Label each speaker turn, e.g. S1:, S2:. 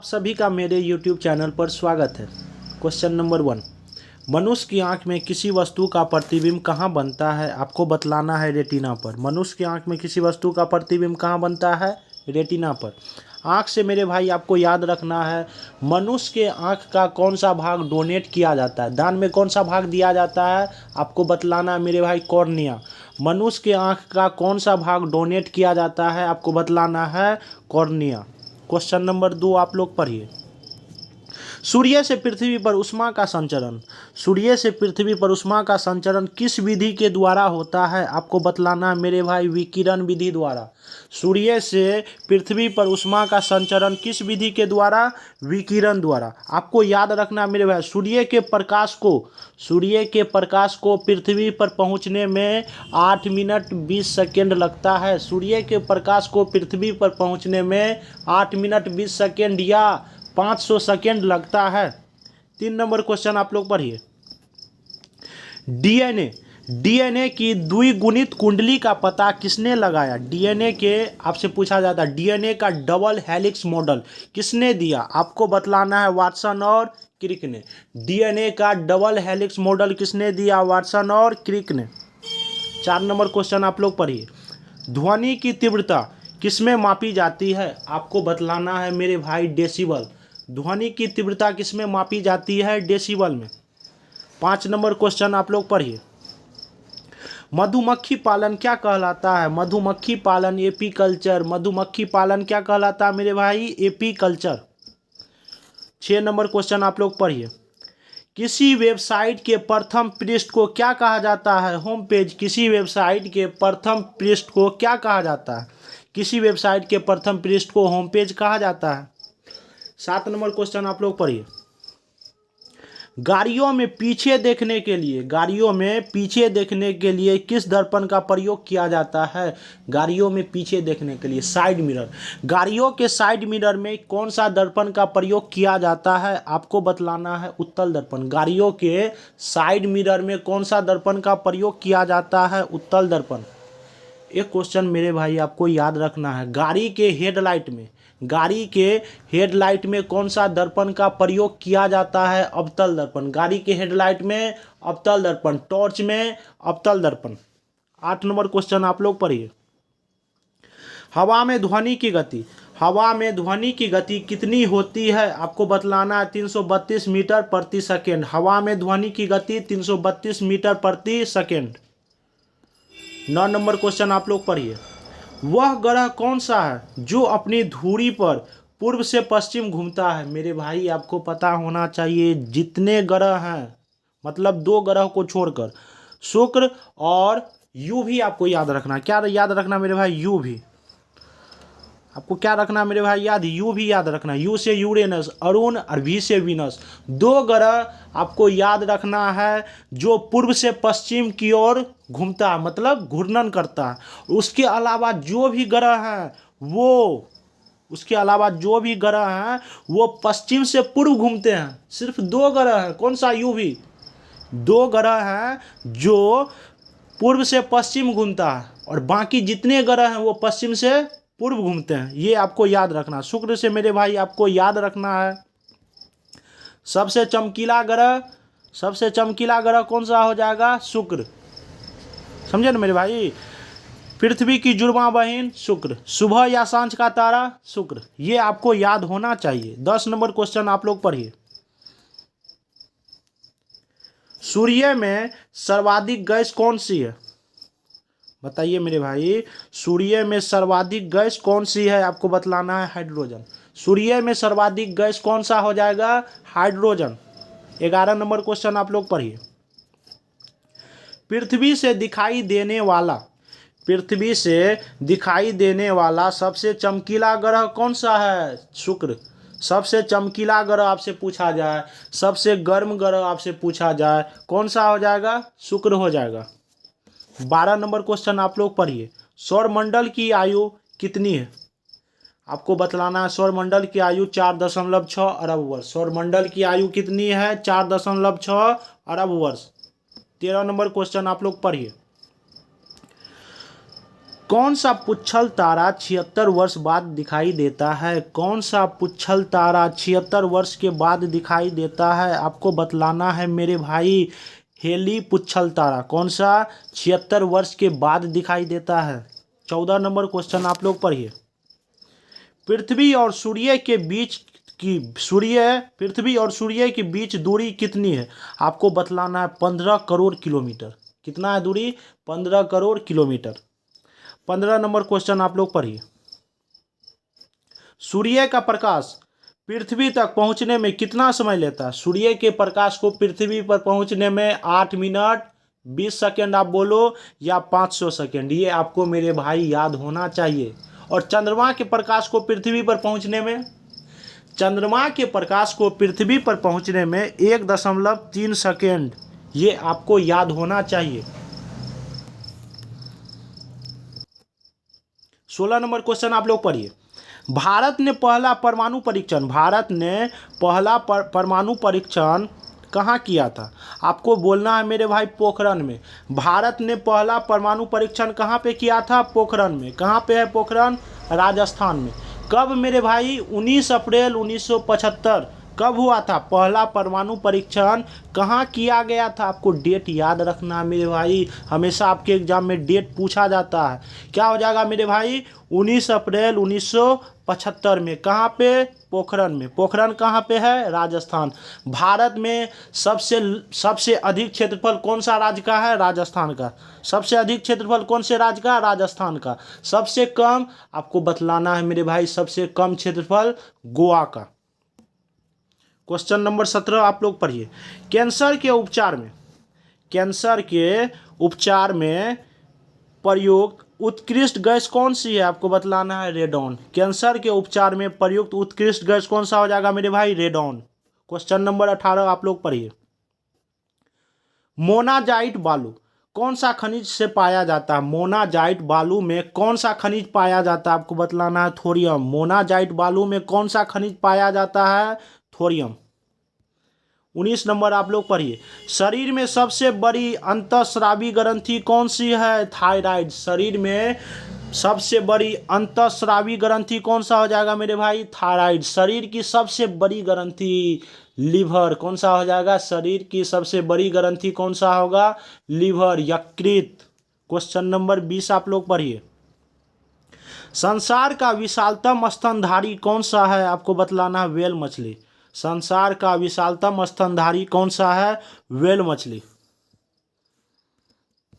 S1: सभी का मेरे YouTube चैनल पर स्वागत है। क्वेश्चन नंबर 1, मनुष्य की आंख में किसी वस्तु का प्रतिबिंब कहाँ बनता है? आपको बतलाना है रेटिना पर। मनुष्य की आंख में किसी वस्तु का प्रतिबिंब कहाँ बनता है? रेटिना पर। आंख से मेरे भाई आपको याद रखना है, मनुष्य के आंख का कौन सा भाग डोनेट किया जाता है, दान में कौन सा भाग दिया जाता है? आपको बतलाना है मेरे भाई, कॉर्निया। मनुष्य के आंख का कौन सा भाग डोनेट किया जाता है? आपको बतलाना है कॉर्निया। क्वेश्चन नंबर 2 आप लोग पढ़िए। सूर्य से पृथ्वी पर उष्मा का संचरण, सूर्य से पृथ्वी पर उष्मा का संचरण किस विधि के द्वारा होता है? आपको बतलाना है मेरे भाई, विकिरण विधि द्वारा। सूर्य से पृथ्वी पर उष्मा का संचरण किस विधि के द्वारा? विकिरण द्वारा। आपको याद रखना मेरे भाई, सूर्य के प्रकाश को पृथ्वी पर पहुंचने में 8 मिनट 20 सेकेंड लगता है। सूर्य के प्रकाश को पृथ्वी पर पहुंचने में 8 मिनट 20 सेकेंड या 500 सेकेंड लगता है। 3 नंबर क्वेश्चन आप लोग पढ़िए। डीएनए की द्विगुणित कुंडली का पता किसने लगाया? डीएनए के आपसे पूछा जाता है, डीएनए का डबल हेलिक्स मॉडल किसने दिया? आपको बतलाना है वाटसन और क्रिक ने। डीएनए का डबल हेलिक्स मॉडल किसने दिया? वाटसन और क्रिक ने। 4 नंबर क्वेश्चन आप लोग पढ़िए। ध्वनि की तीव्रता किसमें मापी जाती है? आपको बतलाना है मेरे भाई, डेसिबल। ध्वनि की तीव्रता किसमें मापी जाती है? डेसिबल में। 5 नंबर क्वेश्चन आप लोग पढ़िए। मधुमक्खी पालन क्या कहलाता है? मधुमक्खी पालन एपीकल्चर। मधुमक्खी पालन क्या कहलाता है मेरे भाई? एपीकल्चर। 6 नंबर क्वेश्चन आप लोग पढ़िए। किसी वेबसाइट के प्रथम पृष्ठ को क्या कहा जाता है? Home page. किसी वेबसाइट के प्रथम पृष्ठ को क्या कहा जाता है? किसी वेबसाइट के प्रथम पृष्ठ को होम पेज कहा जाता है। 7 नंबर क्वेश्चन आप लोग पढ़िए। गाड़ियों में पीछे देखने के लिए किस दर्पण का प्रयोग किया जाता है? गाड़ियों में पीछे देखने के लिए साइड मिरर। गाड़ियों के साइड मिरर में कौन सा दर्पण का प्रयोग किया जाता है? आपको बतलाना है उत्तल दर्पण। गाड़ियों के साइड मिरर में कौन सा दर्पण का प्रयोग किया जाता है? उत्तल दर्पण। एक क्वेश्चन मेरे भाई आपको याद रखना है, गाड़ी के हेडलाइट में कौन सा दर्पण का प्रयोग किया जाता है? अवतल दर्पण। गाड़ी के हेडलाइट में अवतल दर्पण, टॉर्च में अवतल दर्पण। 8 नंबर क्वेश्चन आप लोग पढ़िए। हवा में ध्वनि की गति कितनी होती है? आपको बतलाना है 332 मीटर प्रति सेकेंड। हवा में ध्वनि की गति 332 मीटर प्रति सेकेंड। 9 नंबर क्वेश्चन आप लोग पढ़िए। वह ग्रह कौन सा है जो अपनी धुरी पर पूर्व से पश्चिम घूमता है? मेरे भाई आपको पता होना चाहिए, जितने ग्रह हैं, मतलब 2 ग्रह को छोड़कर, शुक्र और यू भी आपको याद रखना। क्या याद रखना मेरे भाई? यू भी आपको क्या रखना मेरे भाई याद? यू भी याद रखना। यू से यूरेनस, अरुण, और वी से वीनस। 2 ग्रह आपको याद रखना है जो पूर्व से पश्चिम की ओर घूमता है, मतलब घूर्णन करता है। उसके अलावा जो भी ग्रह हैं वो पश्चिम से पूर्व घूमते हैं। सिर्फ 2 ग्रह हैं। कौन सा? यू भी। 2 ग्रह हैं जो पूर्व से पश्चिम घूमता है और बाकी जितने ग्रह हैं वो पश्चिम से पूर्व घूमते हैं। ये आपको याद रखना। शुक्र से मेरे भाई आपको याद रखना है, सबसे चमकीला ग्रह कौन सा हो जाएगा? शुक्र। समझे ना मेरे भाई? पृथ्वी की जुड़वां बहन शुक्र। सुबह या सांझ का तारा शुक्र। ये आपको याद होना चाहिए। 10 नंबर क्वेश्चन आप लोग पढ़िए। सूर्य में सर्वाधिक गैस कौन सी है? बताइए मेरे भाई, सूर्य में सर्वाधिक गैस कौन सी है? आपको बतलाना है हाइड्रोजन। सूर्य में सर्वाधिक गैस कौन सा हो जाएगा? हाइड्रोजन। 11 नंबर क्वेश्चन आप लोग पढ़िए। पृथ्वी से दिखाई देने वाला सबसे चमकीला ग्रह कौन सा है? शुक्र। सबसे चमकीला ग्रह आपसे पूछा जाए, सबसे गर्म ग्रह आपसे पूछा जाए, कौन सा हो जाएगा? शुक्र हो जाएगा। 12 नंबर क्वेश्चन आप लोग पढ़िए। सौरमंडल की आयु कितनी है? आपको बतलाना है सौरमंडल की आयु 4.6 अरब वर्ष। सौरमंडल की आयु कितनी है? 4.6 अरब वर्ष। 13 नंबर क्वेश्चन आप लोग पढ़िए। कौन सा पुच्छल तारा 76 वर्ष बाद दिखाई देता है? कौन सा पुच्छल तारा 76 वर्ष के बाद दिखाई देता है? आपको बतलाना है मेरे भाई। हेली पुच्छल तारा कौन सा 76 वर्ष के बाद दिखाई देता है? 14 नंबर क्वेश्चन आप लोग पढ़िए। पृथ्वी और सूर्य के बीच की बीच दूरी कितनी है? आपको बतलाना है 15 करोड़ किलोमीटर। कितना है दूरी? 15 करोड़ किलोमीटर। 15 नंबर क्वेश्चन आप लोग पढ़िए। सूर्य का प्रकाश पृथ्वी तक पहुंचने में कितना समय लेता है? सूर्य के प्रकाश को पृथ्वी पर पहुंचने में 8 मिनट 20 सेकेंड आप बोलो या 500 सेकेंड, ये आपको मेरे भाई याद होना चाहिए। और चंद्रमा के प्रकाश को पृथ्वी पर पहुंचने में 1.3 सेकेंड, ये आपको याद होना चाहिए। 16 नंबर क्वेश्चन आप लोग पढ़िए। भारत ने पहला परमाणु परीक्षण कहाँ किया था? आपको बोलना है मेरे भाई पोखरण में। भारत ने पहला परमाणु परीक्षण कहाँ पे किया था? पोखरण में। कहाँ पे है पोखरण? राजस्थान में। कब मेरे भाई? 19 अप्रैल 1975। कब हुआ था पहला परमाणु परीक्षण? कहाँ किया गया था? आपको डेट याद रखना है मेरे भाई, हमेशा आपके एग्जाम में डेट पूछा जाता है। क्या हो जाएगा मेरे भाई? 19 अप्रैल 1975 में। कहाँ पे? पोखरण में। पोखरण कहाँ पे है? राजस्थान। भारत में सबसे अधिक क्षेत्रफल कौन सा राज्य का है? राजस्थान का। सबसे अधिक क्षेत्रफल कौन से राज्य का? राजस्थान का। सबसे कम आपको बतलाना है मेरे भाई, सबसे कम क्षेत्रफल गोवा का। क्वेश्चन नंबर 17 आप लोग पढ़िए। कैंसर के उपचार में प्रयुक्त उत्कृष्ट गैस कौन सी है? आपको बतलाना है रेडॉन। कैंसर के उपचार में प्रयुक्त उत्कृष्ट गैस कौन सा हो जाएगा मेरे भाई? रेडॉन। क्वेश्चन नंबर 18 आप लोग पढ़िए। मोनाजाइट बालू कौन सा खनिज से पाया जाता है? मोनाजाइट बालू में कौन सा खनिज पाया जाता है? आपको बतलाना है थोरियम। मोनाजाइट बालू में कौन सा खनिज पाया जाता है? थोरियम। 19 नंबर आप लोग पढ़िए। शरीर में सबसे बड़ी अंतःस्रावी ग्रंथि कौन सी है? थायराइड। शरीर में सबसे बड़ी अंतःस्रावी ग्रंथि कौन सा हो जाएगा मेरे भाई? थायराइड। शरीर की सबसे बड़ी ग्रंथि लीवर कौन सा हो जाएगा? शरीर की सबसे बड़ी ग्रंथि कौन सा होगा? लीवर, यकृत। क्वेश्चन नंबर 20 आप लोग पढ़िए। संसार का विशालतम स्तनधारी कौन सा है? आपको बतलाना है व्हेल मछली। संसार का विशालतम स्तनधारी कौन सा है? व्हेल मछली।